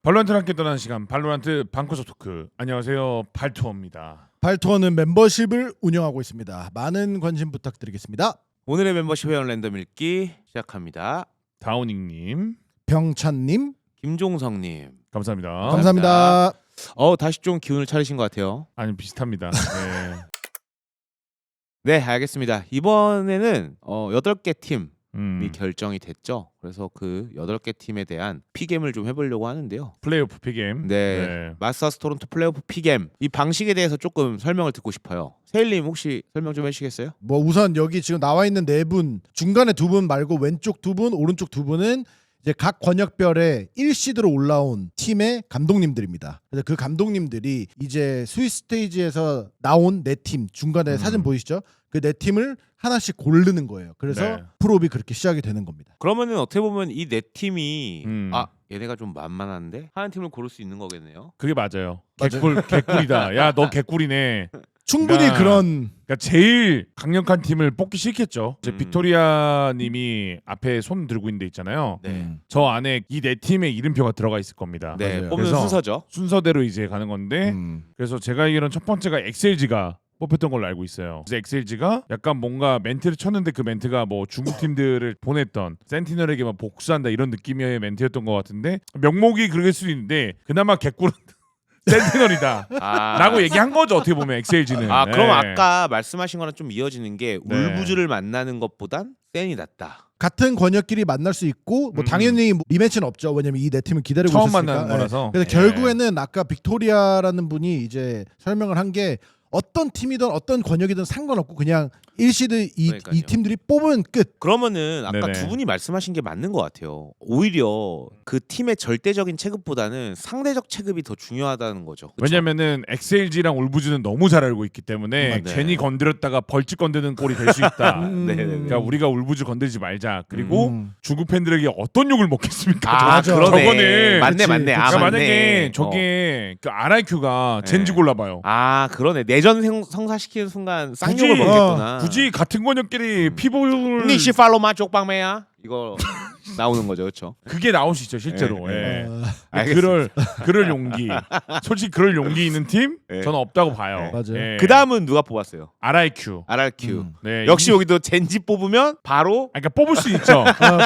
발로란트랑 함께 떠나는 시간 발로란트 방구석 토크. 안녕하세요, 발투어입니다. 발투어는 멤버십을 운영하고 있습니다. 많은 관심 부탁드리겠습니다. 오늘의 멤버십 회원 랜덤 읽기 시작합니다. 다우닝님, 병찬님 김종성님 감사합니다. 감사합니다. 다시 좀 기운을 차리신 것 같아요. 아니 비슷합니다. 네. 네, 알겠습니다. 이번에는 8개 팀이 음, 결정이 됐죠. 그래서 그 8개 팀에 대한 피겜을 좀 해보려고 하는데요. 플레이오프 피겜. 네, 마스터스 토론토 플레이오프 피겜 이 방식에 대해서 조금 설명을 듣고 싶어요. 세일님 혹시 설명 좀 해주시겠어요? 뭐 우선 여기 지금 나와 있는 네 분 중간에 두 분 말고 왼쪽 두 분, 오른쪽 두 분은 이제 각 권역별에 1시드로 올라온 팀의 감독님들입니다. 그래서 그 감독님들이 이제 스위스 스테이지에서 나온 네 팀 중간에 사진 보이시죠? 그 네 팀을 하나씩 고르는 거예요. 그래서 네. 프로업이 그렇게 시작이 되는 겁니다. 그러면은 어떻게 보면 이 네 팀이 음. 얘네가 좀 만만한데 하는 팀을 고를 수 있는 거겠네요. 그게 맞아요. 맞아요. 개꿀이다. 야, 너 개꿀이네. 충분히 그러니까 그런 그러니까 제일 강력한 팀을 뽑기 싫겠죠. 이제 빅토리아님이 앞에 손 들고 있는 데 있잖아요. 네, 저 안에 이 네 팀의 이름표가 들어가 있을 겁니다. 네, 맞아요. 뽑는 그래서 순서죠. 순서대로 이제 가는 건데 그래서 제가 알기로는 첫 번째가 엑셀지가 뽑혔던 걸로 알고 있어요. 그래서 엑셀지가 약간 뭔가 멘트를 쳤는데 그 멘트가 뭐 중국 팀들을 보냈던 센티널에게 막 복수한다 이런 느낌의 멘트였던 것 같은데 명목이 그럴 수도 있는데 그나마 개꿀은 센티널이다 라고 얘기한 거죠. 어떻게 보면 엑셀지는. 그럼 아까 말씀하신 거랑 좀 이어지는 게 네. 울부즈를 만나는 것보단 센이 낫다. 같은 권역끼리 만날 수 있고 뭐 당연히 리매치는 없죠. 왜냐면 이 네 팀은 기다리고 처음 있었으니까. 만나는 거라서. 그래서 예. 결국에는 아까 빅토리아라는 분이 이제 설명을 한 게 어떤 팀이든 어떤 권역이든 상관없고 그냥 1시드 이 그러니까요. 팀들이 뽑으면 끝. 그러면은 아까 네네. 두 분이 말씀하신 게 맞는 것 같아요. 오히려 그 팀의 절대적인 체급보다는 상대적 체급이 더 중요하다는 거죠. 그쵸? 왜냐면은 엑셀지랑 울부즈는 너무 잘 알고 있기 때문에 네. 괜히 건드렸다가 벌집 건드는 꼴이 될 수 있다. 네네네. 그러니까 우리가 울부즈 건드리지 말자. 그리고 음. 중국 팬들에게 어떤 욕을 먹겠습니까? 맞아. 그러네. 저거는 맞네, 그치, 맞네. 그치. 아, 그러니까 맞네. 만약에 저게 그 RIQ가 네. 젠지 골라봐요. 그러네. 내전 성사시키는 순간 쌍욕을 굳이- 먹겠구나. 굳이 같은 권역끼리 피보를 니시 팔로마 쪽방매야 이거 나오는 거죠, 그렇죠? 그게 나올 수 있죠 실제로. 네, 예. 알겠습니다. 그럴 용기. 솔직히 그럴 용기 있는 팀 네. 저는 없다고 봐요. 맞아요. 예. 그 다음은 누가 뽑았어요? RIQ. RRQ. 네. 역시 여기도 젠지 뽑으면 바로 그러니까 뽑을 수 있죠.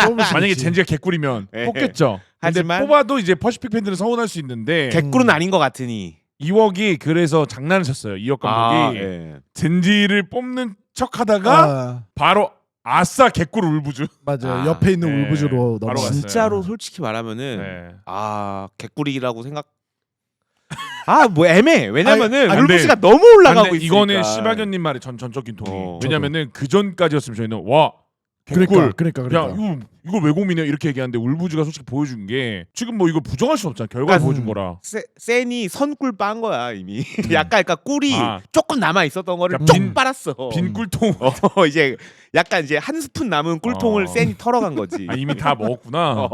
뽑을 수 만약에 있지. 젠지가 개꿀이면 네. 뽑겠죠. 근데 하지만 뽑아도 이제 퍼시픽 팬들은 서운할 수 있는데 개꿀은 아닌 것 같으니. 2억이 그래서 장난을 쳤어요. 2억 감독이 예. 젠지를 뽑는 척하다가 바로 아싸 개꿀 울부즈. 맞아요. 옆에 있는 네. 울부즈로 바로 넘어. 갔어요. 진짜로 솔직히 말하면은 네. 개꿀이라고 생각. 뭐 애매해. 왜냐면은 아니, 울부스가 너무 올라가고 근데 있으니까. 이거는 시바견님 말이 전적 균통이. 저도. 왜냐면은 그 전까지였으면 저희는 와 개꿀. 그러니까. 야 이걸 왜 고민해 이렇게 얘기하는데 울부즈가 솔직히 보여준 게 지금 뭐 이거 부정할 수 없잖아. 결과를 그러니까 보여준 거라. 센이 선꿀 빤 거야 이미. 약간 꿀이 아. 조금 남아 있었던 거를 그러니까 쭉 빨았어. 빈 꿀통. 이제 약간 이제 한 스푼 남은 꿀통을 센이 털어간 거지. 이미 다 먹었구나.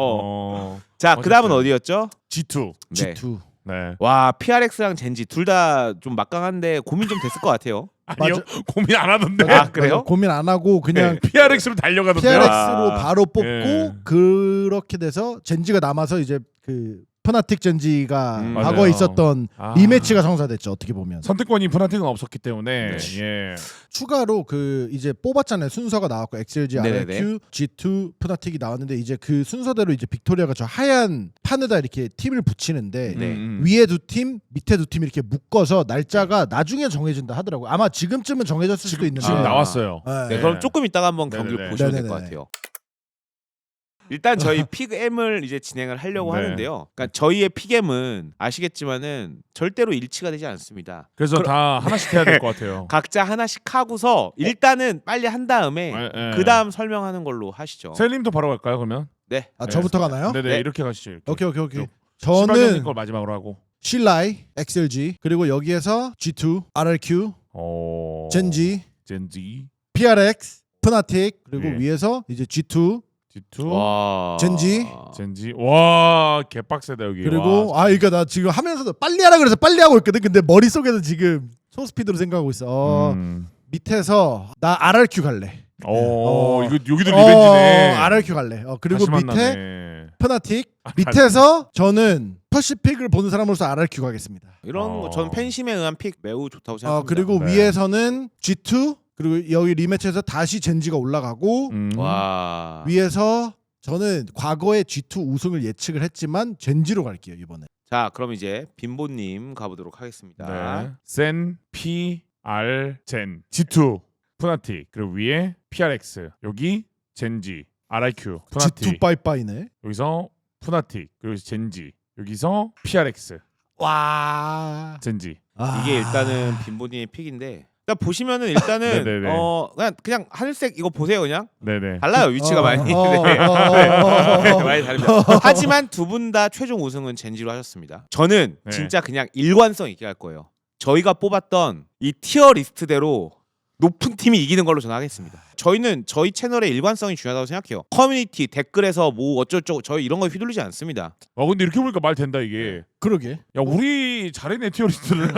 자, 그 다음은 어쨌든. 어디였죠? G2. 네. G2. 네. 와, PRX랑 젠지 둘 다 좀 막강한데 고민 좀 됐을 것 같아요. 아니요. 맞아. 고민 안 하던데. 그래요? 고민 안 하고 그냥 PRX로 달려가던데요. PRX로 바로 뽑고 예. 그렇게 돼서 젠지가 남아서 이제 그 프나틱 젠지가 과거에 맞아요. 있었던 아. 리매치가 성사됐죠. 어떻게 보면 선택권이 프나틱은 없었기 때문에 네. 예. 추가로 그 이제 뽑았잖아요. 순서가 나왔고 엑셀지, 네네네. RRQ, G2, 프나틱이 나왔는데 이제 그 순서대로 이제 빅토리아가 저 하얀 판에다 이렇게 팀을 붙이는데 네. 위에 두 팀, 밑에 두 팀 이렇게 묶어서 날짜가 나중에 정해진다 하더라고요. 아마 지금쯤은 정해졌을 수도 있는데 지금 나왔어요. 네. 네, 그럼 조금 이따가 한번 네네네. 경기를 보시면 될 것 네네네. 같아요. 일단 저희 픽엠을 이제 진행을 하려고 네. 하는데요. 그러니까 저희의 픽엠은 아시겠지만은 절대로 일치가 되지 않습니다. 그래서 다 하나씩 해야 될 것 같아요. 각자 하나씩 하고서 일단은 빨리 한 다음에 예. 그 다음 설명하는 걸로 하시죠. 셀님도 바로 갈까요 그러면? 네. 아 저부터 가나요? 네네 네. 이렇게 가시죠. 이렇게. 오케이. 시바견님 저는 걸 마지막으로 하고. 실라이, 엑셀지 그리고 여기에서 G2, RRQ, 젠지, PRX, 프나틱 그리고 예. 위에서 이제 G2 G2, 와. 젠지. 와 개빡세다 여기. 그리고 와. 그러니까 나 지금 하면서도 빨리 하라 그래서 빨리 하고 있거든. 근데 머릿속에서 지금 소스피드로 생각하고 있어. 밑에서 나 RRQ 갈래. 이거 여기도 리벤지네. RRQ 갈래. 그리고 다시 밑에 만나네. 퍼나틱. 밑에서 저는 퍼시픽을 보는 사람으로서 RRQ 가겠습니다. 이런 거 저는 팬심에 의한 픽 매우 좋다고 생각합니다. 그리고 네. 위에서는 G2 그리고 여기 리매치에서 다시 젠지가 올라가고 와. 위에서 저는 과거에 G2 우승을 예측을 했지만 젠지로 갈게요 이번에. 자, 그럼 이제 빈보님 가보도록 하겠습니다. 네. 센 PR 젠 G2 푸나틱 그리고 위에 PRX 여기 젠지 RIQ 푸나틱 G2 빠이빠이네. 여기서 푸나틱 그리고 젠지 여기서 PRX 와. 젠지 이게 일단은 빈보님의 픽인데 일단 보시면은 일단은 네네네. 그냥 하늘색 이거 보세요 그냥 네네 달라요 위치가 많이 네, 많이 다릅니다. 하지만 두 분 다 최종 우승은 젠지로 하셨습니다. 저는 네. 진짜 그냥 일관성 있게 할 거예요. 저희가 뽑았던 이 티어 리스트대로 높은 팀이 이기는 걸로 저는 하겠습니다. 저희는 저희 채널의 일관성이 중요하다고 생각해요. 커뮤니티 댓글에서 뭐 어쩌고저쩌고 저희 이런 거 휘둘리지 않습니다. 근데 이렇게 보니까 말 된다 이게 그러게. 야 우리 잘했네 티어리스트를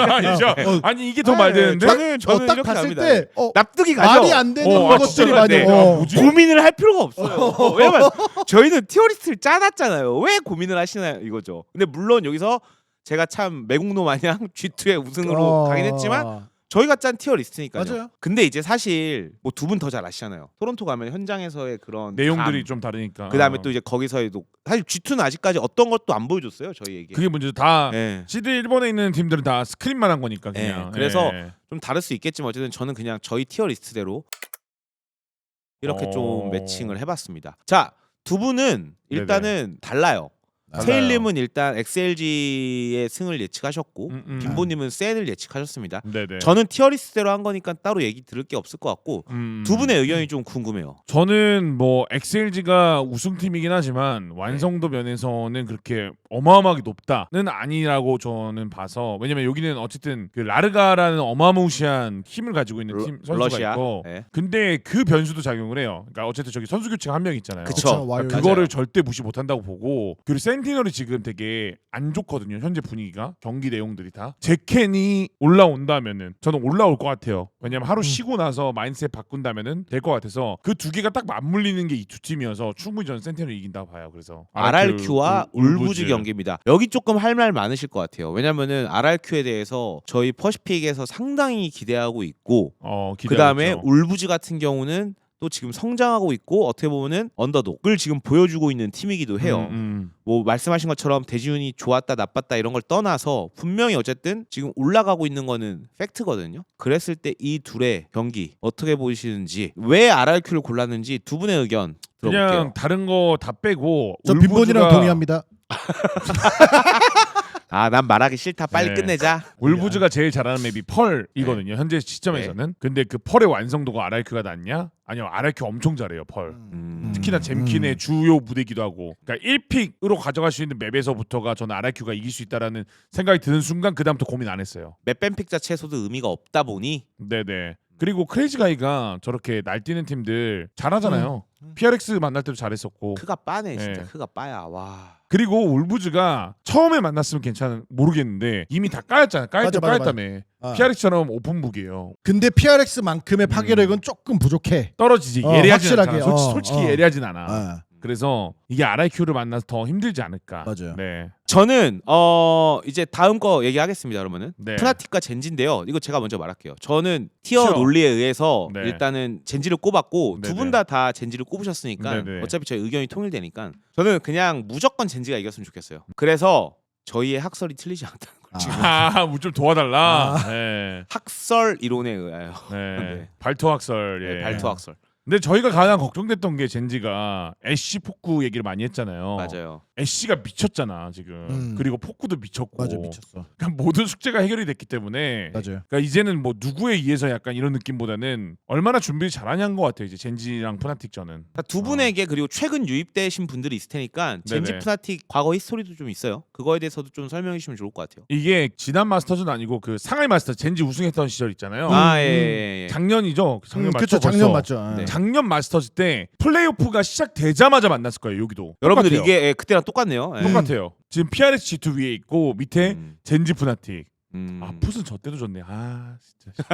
아니 이게 더 말 되는데 저는 딱 이렇게 봤을 합니다. 때 납득이 가죠. 말이 안 되는 아, 것들이 진짜 많이. 네. 뭐지? 고민을 할 필요가 없어요. 왜냐면 저희는 티어리스트를 짜놨잖아요. 왜 고민을 하시나요 이거죠. 근데 물론 여기서 제가 참 매국노 마냥 G2의 우승으로 가긴 했지만 저희가 짠 티어 리스트니까요. 맞아요. 근데 이제 사실 뭐 두 분 더 잘 아시잖아요. 토론토 가면 현장에서의 그런 내용들이 좀 다르니까 그다음에 또 이제 거기서에도 사실 G2는 아직까지 어떤 것도 안 보여줬어요 저희에게. 그게 문제죠. 다 예. 시드 일본에 있는 팀들은 다 스크린만 한 거니까 그냥. 예, 그래서 예. 좀 다를 수 있겠지만 어쨌든 저는 그냥 저희 티어 리스트대로 이렇게 좀 매칭을 해봤습니다. 자, 두 분은 일단은 달라요. 달라요. 세일님은 일단 XLG의 승을 예측하셨고 빈보님은 센을 예측하셨습니다. 네네. 저는 티어리스트대로 한 거니까 따로 얘기 들을 게 없을 것 같고 두 분의 음. 의견이 좀 궁금해요. 저는 뭐 XLG가 우승팀이긴 하지만 완성도 면에서는 그렇게 어마어마하게 높다는 아니라고 저는 봐서 왜냐면 여기는 어쨌든 그 라르가라는 어마무시한 힘을 가지고 있는 팀 선수가 러시아. 있고 네. 근데 그 변수도 작용을 해요. 그러니까 어쨌든 저기 선수 교체가 한 명 있잖아요. 그쵸. 와요. 그거를 맞아요. 절대 무시 못한다고 보고 그리고 센티널이 지금 되게 안 좋거든요. 현재 분위기가 경기 내용들이 다 제켄이 올라온다면은 저는 올라올 것 같아요. 왜냐면 하루 쉬고 나서 마인드셋 바꾼다면은 될 것 같아서 그 두 개가 딱 맞물리는 게 이 두 팀이어서 충분히 저는 센티널이 이긴다고 봐요. 그래서 RRQ와 울부즈 경기입니다. 여기 조금 할 말 많으실 것 같아요. 왜냐면은 RRQ에 대해서 저희 퍼시픽에서 상당히 기대하고 있고 그 다음에 울부즈 같은 경우는 또 지금 성장하고 있고 어떻게 보면은 언더독을 지금 보여주고 있는 팀이기도 해요. 뭐 말씀하신 것처럼 대지운이 좋았다 나빴다 이런 걸 떠나서 분명히 어쨌든 지금 올라가고 있는 거는 팩트거든요. 그랬을 때 이 둘의 경기 어떻게 보시는지 왜 RRQ를 골랐는지 두 분의 의견 들어볼게요. 그냥 다른 거 다 빼고 저 빈본이랑 동의합니다. 난 말하기 싫다. 빨리 네. 끝내자. 울부즈가 제일 잘하는 맵이 펄이거든요. 현재 시점에서는. 근데 그 펄의 완성도가 RRQ가 낫냐? 아니요, RRQ 엄청 잘해요. 펄. 특히나 잼킨의 주요 무대기도 하고. 그러니까 1픽으로 가져갈 수 있는 맵에서부터가 저는 RRQ가 이길 수 있다라는 생각이 드는 순간 그다음부터 고민 안 했어요. 맵밴픽 자체에서도 의미가 없다 보니 네네. 그리고 크레이지가이가 저렇게 날뛰는 팀들 잘하잖아요. PRX 만날 때도 잘했었고. 크가 빠네 진짜. 네. 크가 빠야. 와. 그리고 울부즈가 처음에 만났으면 모르겠는데 이미 다 까였잖아요. 맞아. 까였다며. 아. PRX처럼 오픈북이에요. 근데 PRX만큼의 파괴력은 조금 부족해. 떨어지지. 예리하진 확실하게. 않잖아. 솔직히 예리하진 않아. 아, 그래서 이게 RIQ를 만나서 더 힘들지 않을까. 맞아요. 네. 저는 이제 다음 거 얘기하겠습니다. 그러면은 네. 푸나틱과 젠지인데요. 이거 제가 먼저 말할게요. 저는 티어 티어. 논리에 의해서 네. 일단은 젠지를 꼽았고 두 네네. 분 다 젠지를 꼽으셨으니까 네네. 어차피 저희 의견이 통일되니까 저는 그냥 무조건 젠지가 이겼으면 좋겠어요. 그래서 저희의 학설이 틀리지 않다는 걸 지금 좀 도와달라. 아. 네. 학설 이론에 의하여 네. 네. 발토학설. 예. 발토 학설 근데 저희가 가장 걱정됐던 게 젠지가 애쉬 포쿠 얘기를 많이 했잖아요. 맞아요. 애쉬가 미쳤잖아 지금. 그리고 포쿠도 미쳤고. 맞아 미쳤어. 그러니까 모든 숙제가 해결이 됐기 때문에. 맞아요. 그러니까 이제는 뭐 누구에 의해서 약간 이런 느낌보다는 얼마나 준비를 잘하냐는 것 같아요. 이제 젠지랑 푸나틱전은. 두 분에게 그리고 최근 유입되신 분들이 있을 테니까 젠지 네네. 푸나틱 과거 히스토리도 좀 있어요. 그거에 대해서도 좀 설명해 주시면 좋을 것 같아요. 이게 지난 마스터즈는 아니고 그 상하이 마스터 젠지 우승했던 시절 있잖아요. 예. 작년이죠. 작년 맞죠? 그쵸 작년 맞죠. 네. 작년 마스터즈 때 플레이오프가 시작되자마자 만났을 거예요. 여기도. 여러분들 똑같아요. 이게 그때랑 똑같네요. 예. 똑같아요. 지금 PRX G2 위에 있고 밑에 음. 젠지 푸나틱. 음. 아 풋은 저 때도 좋네. 아 진짜.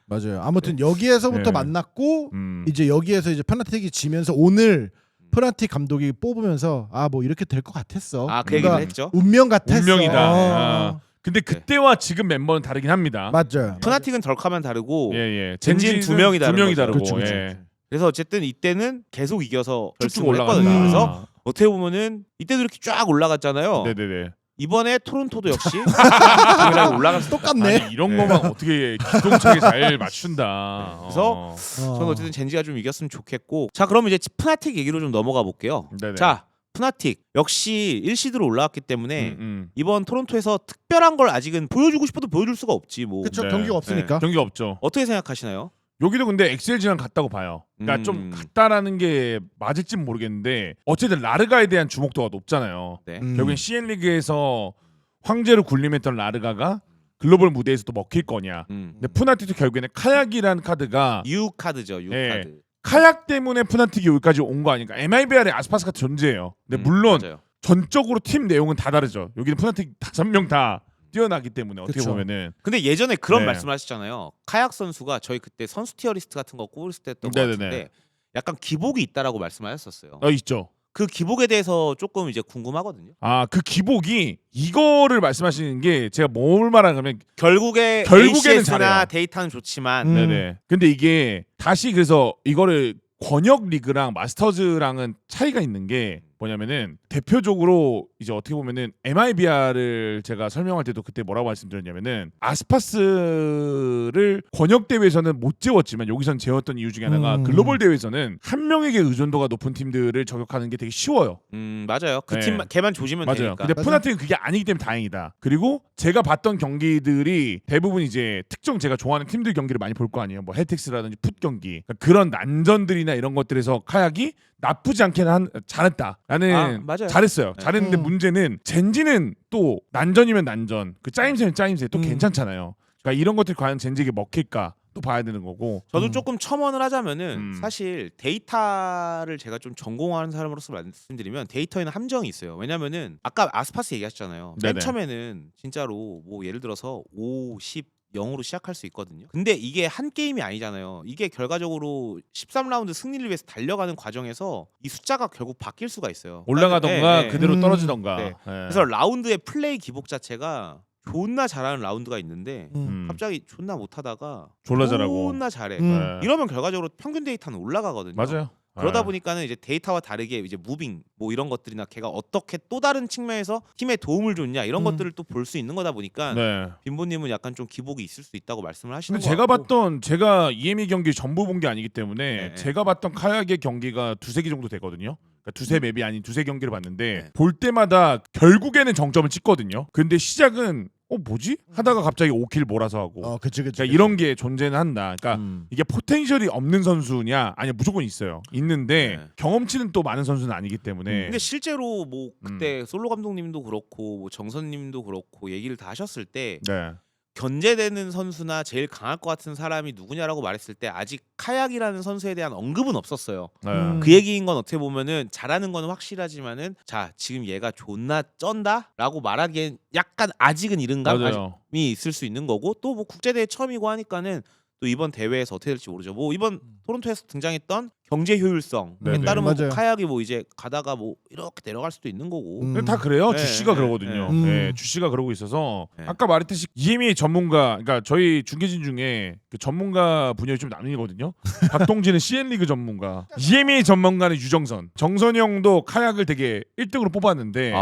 맞아요. 아무튼 여기에서부터 네. 만났고 이제 여기에서 이제 페나틱이 지면서 오늘 프나틱 감독이 뽑으면서 아 뭐 이렇게 될 것 같았어. 그 얘기를 뭔가 했죠. 운명 같았어. 운명이다. 아. 근데 그때와 지금 멤버는 다르긴 합니다. 맞죠. 프나틱은 덜카만 다르고 예. 젠지는 두 명이 다른 거죠. 다르고. 그쵸, 그쵸. 예. 그래서 어쨌든 이때는 계속 이겨서 쭉쭉 결승을 올라갔다. 했거든요. 그래서 어떻게 보면은 이때도 이렇게 쫙 올라갔잖아요. 네네네. 이번에 토론토도 역시 동일하게 올라갔을 똑같네. 아니, 이런 거만 어떻게 기동차게 잘 맞춘다. 그래서 저는 어쨌든 젠지가 좀 이겼으면 좋겠고. 자, 그럼 이제 프나틱 얘기로 좀 넘어가 볼게요. 네네. 자, 프나틱 역시 1시드로 올라왔기 때문에 음. 이번 토론토에서 특별한 걸 아직은 보여주고 싶어도 보여줄 수가 없지 뭐. 그쵸 네. 경기가 없으니까. 경기가 없죠. 어떻게 생각하시나요? 여기도 근데 엑셀지랑 같다고 봐요. 그러니까 좀 같다라는 게 맞을진 모르겠는데 어쨌든 라르가에 대한 주목도가 높잖아요. 네. 결국엔 CN 리그에서 황제로 군림했던 라르가가 글로벌 무대에서도 먹힐 거냐. 근데 푸나틱도 결국에는 카약이라는 카드가 U 카드죠. U 예. 카드. 카약 때문에 푸나틱이 여기까지 온 거 아닌가. MIBR에 아스파스가 존재해요. 근데 물론 맞아요. 전적으로 팀 내용은 다 다르죠. 여기는 푸나틱 5명 다 뛰어나기 때문에 어떻게 그쵸. 보면은 근데 예전에 그런 네. 말씀을 하시잖아요. 카약 선수가 저희 그때 선수 티어리스트 같은 거 꼽을 때 했던 것 네네네. 같은데 약간 기복이 있다라고 말씀하셨었어요. 있죠. 그 기복에 대해서 조금 이제 궁금하거든요. 그 기복이 이거를 말씀하시는 게 제가 뭘 말하냐면 결국에는 결국에는 ACS나 잘해요. 데이터는 좋지만 네네. 근데 이게 다시 그래서 이거를 권역 리그랑 마스터즈랑은 차이가 있는 게 뭐냐면은 대표적으로 이제 어떻게 보면은 MIBR을 제가 설명할 때도 그때 뭐라고 말씀드렸냐면은 아스파스를 권역 대회에서는 못 재웠지만 여기선 재웠던 이유 중에 하나가 글로벌 대회에서는 한 명에게 의존도가 높은 팀들을 저격하는 게 되게 쉬워요. 맞아요. 그 네. 팀만 걔만 조지면 맞아요. 되니까. 근데 푸나틱은 그게 아니기 때문에 다행이다. 그리고 제가 봤던 경기들이 대부분 이제 특정 제가 좋아하는 팀들 경기를 많이 볼 거 아니에요. 뭐 헬텍스라든지 풋 경기. 그러니까 그런 난전들이나 이런 것들에서 카약이 나쁘지 않게는 잘했다라는 맞아요. 잘했어요. 네. 잘했는데 문제는 젠지는 또 난전이면 난전, 그 짜임새면 짜임새 또 괜찮잖아요. 그러니까 이런 것들이 과연 젠지에게 먹힐까 또 봐야 되는 거고. 저도 조금 첨언을 하자면은 음. 사실 데이터를 제가 좀 전공하는 사람으로서 말씀드리면 데이터에는 함정이 있어요. 왜냐면은 아까 아스파스 얘기하셨잖아요. 맨 네네. 처음에는 진짜로 뭐 예를 들어서 5, 10 0으로 시작할 수 있거든요. 근데 이게 한 게임이 아니잖아요. 이게 결과적으로 13라운드 승리를 위해서 달려가는 과정에서 이 숫자가 결국 바뀔 수가 있어요. 올라가던가 네. 그대로 떨어지던가. 네. 예. 그래서 라운드의 플레이 기복 자체가 존나 잘하는 라운드가 있는데 갑자기 존나 못하다가 졸라 잘하고. 존나 잘해. 예. 이러면 결과적으로 평균 데이터는 올라가거든요. 맞아요. 그러다 예. 보니까는 이제 데이터와 다르게 이제 무빙 뭐 이런 것들이나 걔가 어떻게 또 다른 측면에서 팀에 도움을 줬냐 이런 것들을 또 볼 수 있는 거다 보니까 네. 빈보님은 약간 좀 기복이 있을 수 있다고 말씀을 하시는 근데 것 제가 같고. 봤던 제가 EME 경기 전부 본 게 아니기 때문에 네. 제가 봤던 카약의 경기가 두세 개 정도 되거든요. 그러니까 두세 맵이 아닌 두세 경기를 봤는데 네. 볼 때마다 결국에는 정점을 찍거든요. 근데 시작은 뭐지? 하다가 갑자기 5킬 몰아서 하고. 그치. 그러니까 이런 게 존재는 한다. 그러니까 이게 포텐셜이 없는 선수냐? 아니야, 무조건 있어요. 있는데 네. 경험치는 또 많은 선수는 아니기 때문에. 근데 실제로 뭐 그때 솔로 감독님도 그렇고 뭐 정선님도 그렇고 얘기를 다 하셨을 때 네. 견제되는 선수나 제일 강할 것 같은 사람이 누구냐라고 말했을 때 아직 카약이라는 선수에 대한 언급은 없었어요. 네. 그 얘기인 건 어떻게 보면은 잘하는 거는 확실하지만은 자 지금 얘가 존나 쩐다라고 말하기엔 약간 아직은 이른 감이 맞아요. 있을 수 있는 거고 또 뭐 국제대회 처음이고 하니까는 또 이번 대회에서 어떻게 될지 모르죠. 뭐 이번 토론토에서 등장했던 경제 효율성에 네네. 따르면 맞아요. 뭐 카약이 뭐 이제 가다가 뭐 이렇게 내려갈 수도 있는 거고. 근데 다 그래요. 네, 주씨가 네, 그러거든요. 네. 네, 주씨가 그러고 있어서 네. 아까 말했듯이 EMEA 전문가, 그러니까 저희 중계진 중에 그 전문가 분야이 좀 나뉘거든요. 박동진은 CN 리그 전문가, EMEA 전문가는 유정선, 정선이 형도 카약을 되게 1등으로 뽑았는데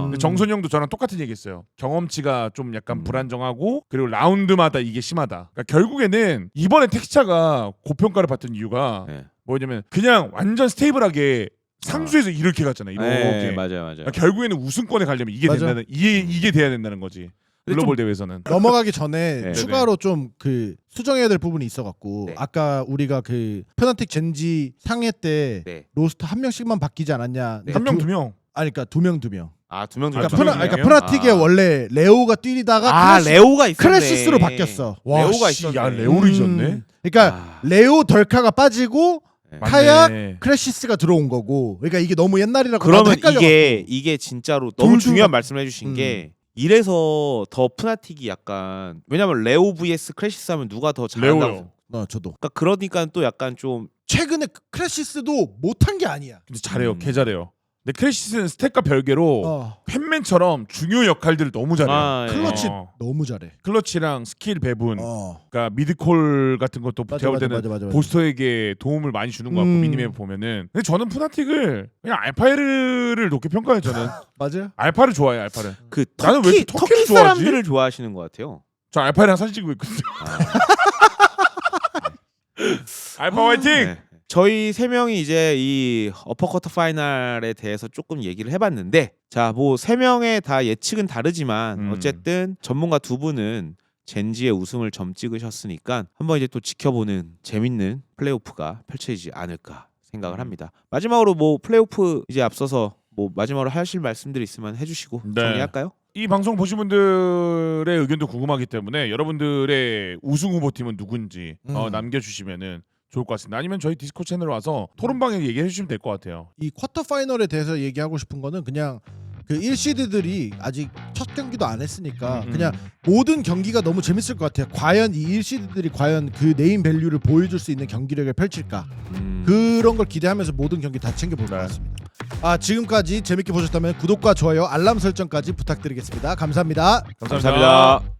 근데 정선이 형도 저랑 똑같은 얘기했어요. 경험치가 좀 약간 불안정하고 그리고 라운드마다 이게 심하다. 그러니까 결국에는 이번에 텍스차가 고평가를 받던 이유가 네. 뭐냐면 그냥 완전 스테이블하게 상수에서 이렇게 갔잖아요. 이렇게. 네, 맞아요. 그러니까 결국에는 우승권에 가려면 이게 맞아. 된다는 이게 돼야 된다는 거지. 글로벌 대회에서는. 넘어가기 전에 네. 추가로 좀 그 수정해야 될 부분이 있어갖고 네. 아까 우리가 그 페나틱 젠지 상해 때 네. 로스터 한 명씩만 바뀌지 않았냐? 네. 한 명 두 명. 아니 그러니까 두 명. 아, 두 명 중에 그러니까, 두 명 명이에요? 프나틱에 아. 원래 레오가 뛰다가 레오가 있었네. 크레시스로 바뀌었어. 레오가 씨, 있었네. 야 레오를 잊었네. 그러니까 레오 덜카가 빠지고 네. 카약 맞네. 크레시스가 들어온 거고. 그러니까 이게 너무 옛날이라고 나도 그러면 헷갈려갖고. 이게 진짜로 너무 둘 중요한 다- 말씀을 해주신 게 이래서 더 푸나틱이 약간 왜냐면 레오 vs 크래시스 하면 누가 더 잘한다고 레오요. 저도. 그러니까 또 약간 좀 최근에 크래시스도 못한 게 아니야. 근데 잘해요. 개 잘해요. 근데 크래시스는 스탯과 별개로 팬맨처럼 중요 역할들을 너무 잘해요. 클러치 너무 잘해. 클러치랑 스킬 배분, 그러니까 미드콜 같은 것도 제가 볼 때는 보스터에게 도움을 많이 주는 것 같고 미니맵 보면은. 근데 저는 푸나틱을 그냥 알파를 높게 평가해요. 저는 맞아요. 알파를 좋아해요. 알파를. 그 나는 왜 이렇게 터키를 터키 사람들을 좋아하시는 것 같아요. 저 알파랑 사진 찍고 있거든요. 알파 화이팅! 네. 저희 세 명이 이제 이 어퍼커트 파이널에 대해서 조금 얘기를 해봤는데, 자, 뭐 세 명의 다 예측은 다르지만 어쨌든 전문가 두 분은 젠지의 우승을 점 찍으셨으니까 한번 이제 또 지켜보는 재밌는 플레이오프가 펼쳐지지 않을까 생각을 합니다. 마지막으로 뭐 플레이오프 이제 앞서서 뭐 마지막으로 하실 말씀들 있으면 해주시고 정리할까요? 이 방송 보신 분들의 의견도 궁금하기 때문에 여러분들의 우승 후보팀은 누군지 남겨주시면은 좋을 것 같습니다. 아니면 저희 디스코드 채널 와서 토론방에 얘기해 주시면 될 것 같아요. 이 쿼터 파이널에 대해서 얘기하고 싶은 거는 그냥 그 1시드들이 아직 첫 경기도 안 했으니까 그냥 모든 경기가 너무 재밌을 것 같아요. 과연 이 1시드들이 과연 그 네임 밸류를 보여줄 수 있는 경기력을 펼칠까, 그런 걸 기대하면서 모든 경기 다 챙겨볼 것 같습니다. 지금까지 재밌게 보셨다면 구독과 좋아요, 알람 설정까지 부탁드리겠습니다. 감사합니다. 감사합니다.